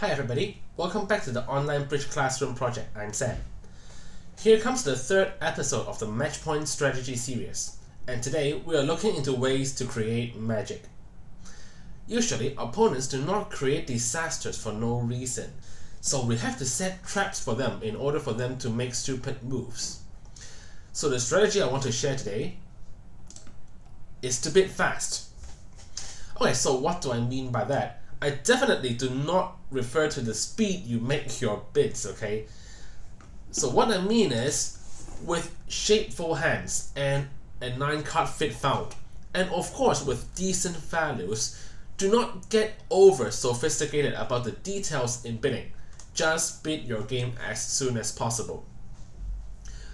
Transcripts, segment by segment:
Hi everybody, welcome back to the online bridge classroom project. I'm Sam. Here comes the third episode of the MatchPoint strategy series, and today we are looking into ways to create magic. Usually, opponents do not create disasters for no reason, so we have to set traps for them in order for them to make stupid moves. So the strategy I want to share today is to bid fast. Okay, so what do I mean by that? I definitely do not refer to the speed you make your bids, okay? So what I mean is, with shapeful hands and a 9-card fit found, and of course with decent values, do not get over sophisticated about the details in bidding. Just bid your game as soon as possible.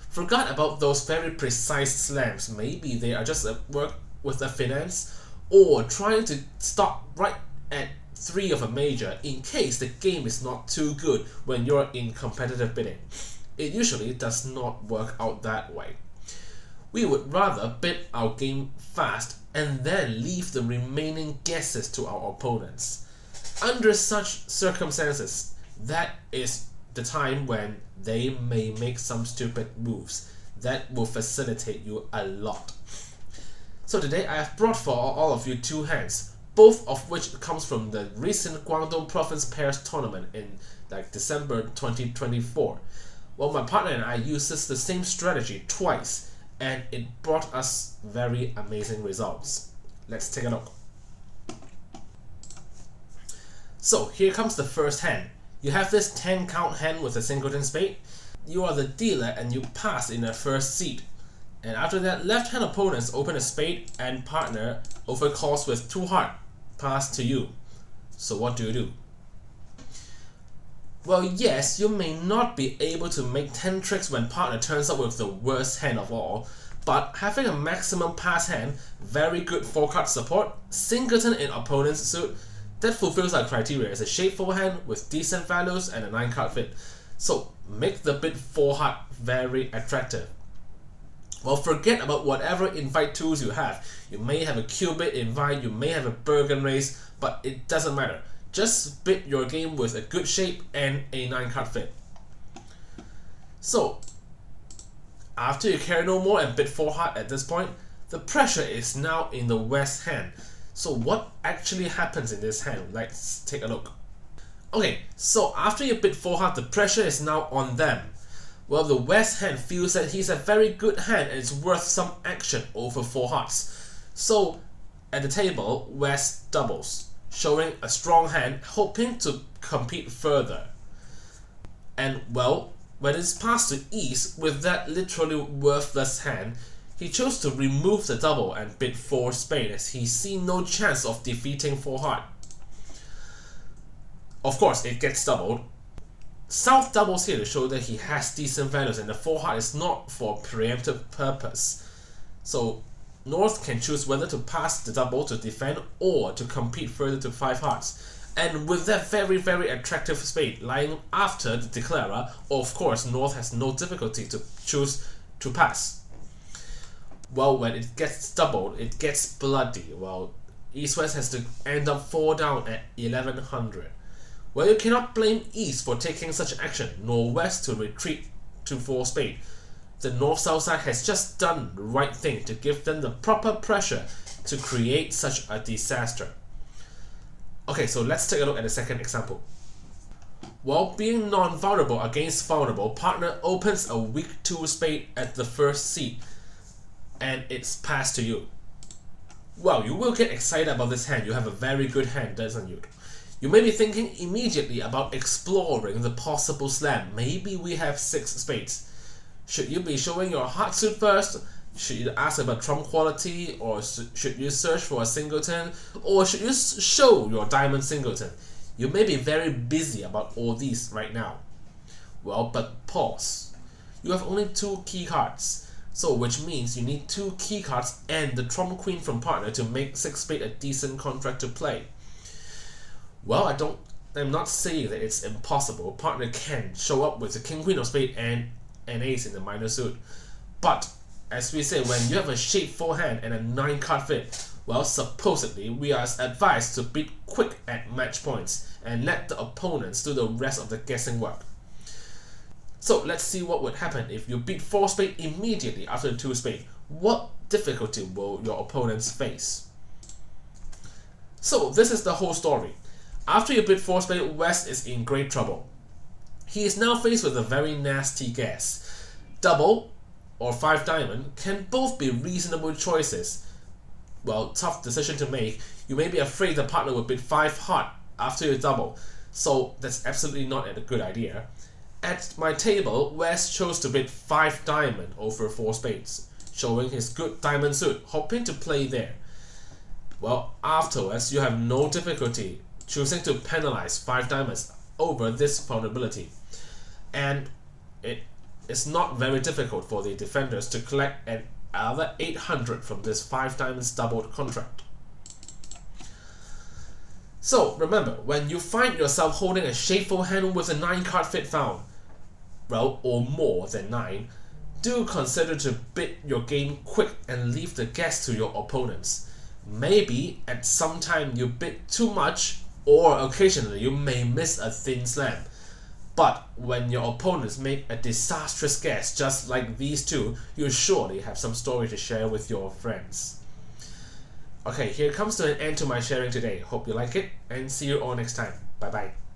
Forget about those very precise slams. Maybe they are just at work with the finance or trying to stop right at 3 of a major in case the game is not too good when you're in competitive bidding. It usually does not work out that way. We would rather bid our game fast and then leave the remaining guesses to our opponents. Under such circumstances, that is the time when they may make some stupid moves that will facilitate you a lot. So today I have brought for all of you 2 hands, both of which comes from the recent Guangdong Province Pairs tournament in December 2024. Well, my partner and I used the same strategy twice, and it brought us very amazing results. Let's take a look. So here comes the first hand. You have this 10 count hand with a singleton spade. You are the dealer and you pass in the first seat. And after that, left hand opponents open a spade and partner overcalls with 2 heart. Pass to you. So what do? Well, yes, you may not be able to make 10 tricks when partner turns up with the worst hand of all, but having a maximum pass hand, very good 4-card support, singleton in opponent's suit, that fulfills our criteria as a shapeful hand with decent values and a 9-card fit. So make the bid 4 heart very attractive. Well, forget about whatever invite tools you have. You may have a Qubit invite, you may have a Bergen race, but it doesn't matter. Just bid your game with a good shape and a 9-card fit. So, after you care no more and bid 4 heart at this point, the pressure is now in the West hand. So what actually happens in this hand? Let's take a look. Okay, so after you bid 4 heart, the pressure is now on them. Well, the West hand feels that he's a very good hand and it's worth some action over 4 hearts. So, at the table, West doubles, showing a strong hand, hoping to compete further. And well, when it's passed to East with that literally worthless hand, he chose to remove the double and bid 4 spade as he sees no chance of defeating 4 heart. Of course, it gets doubled. South doubles here to show that he has decent values and the 4 heart is not for preemptive purpose. So North can choose whether to pass the double to defend or to compete further to 5 hearts. And with that very attractive spade lying after the declarer, of course North has no difficulty to choose to pass. Well, when it gets doubled, it gets bloody. Well, East-West has to end up 4 down at 1100. Well, you cannot blame East for taking such action, nor West to retreat to 4 spade. The North-South side has just done the right thing to give them the proper pressure to create such a disaster. Okay, so let's take a look at the second example. While being non-vulnerable against vulnerable, partner opens a weak 2 spade at the first seat, and it's passed to you. Well, you will get excited about this hand. You have a very good hand, doesn't you? You may be thinking immediately about exploring the possible slam. Maybe we have 6 spades. Should you be showing your heart suit first? Should you ask about trump quality? Or should you search for a singleton? Or should you show your diamond singleton? You may be very busy about all these right now. Well, but pause. You have only 2 key cards. So which means you need 2 key cards and the trump queen from partner to make 6 spade a decent contract to play. Well, I'm not saying that it's impossible. Partner can show up with the king queen of spade and an ace in the minor suit. But as we say, when you have a shapeful hand and a 9-card fit, Well, supposedly, we are advised to bid quick at match points and let the opponents do the rest of the guessing work. So let's see what would happen if you bid 4 spade immediately after 2 spade. What difficulty will your opponents face? So this is the whole story. After you bid 4 spade, West is in great trouble. He is now faced with a very nasty guess. Double or 5 diamond can both be reasonable choices. Well, tough decision to make. You may be afraid the partner will bid 5 heart after you double, so that's absolutely not a good idea. At my table, West chose to bid 5 diamond over 4 spades, showing his good diamond suit, hoping to play there. Well, afterwards, you have no difficulty choosing to penalize 5 diamonds over this vulnerability. And it is not very difficult for the defenders to collect another 800 from this 5 diamonds doubled contract. So remember, when you find yourself holding a shameful hand with a 9 card fit found, well, or more than 9, do consider to bid your game quick and leave the guess to your opponents. Maybe at some time you bid too much, or occasionally you may miss a thin slam. But when your opponents make a disastrous guess just like these two, you surely have some story to share with your friends. Okay, here comes to an end to my sharing today. Hope you like it, and see you all next time. Bye bye.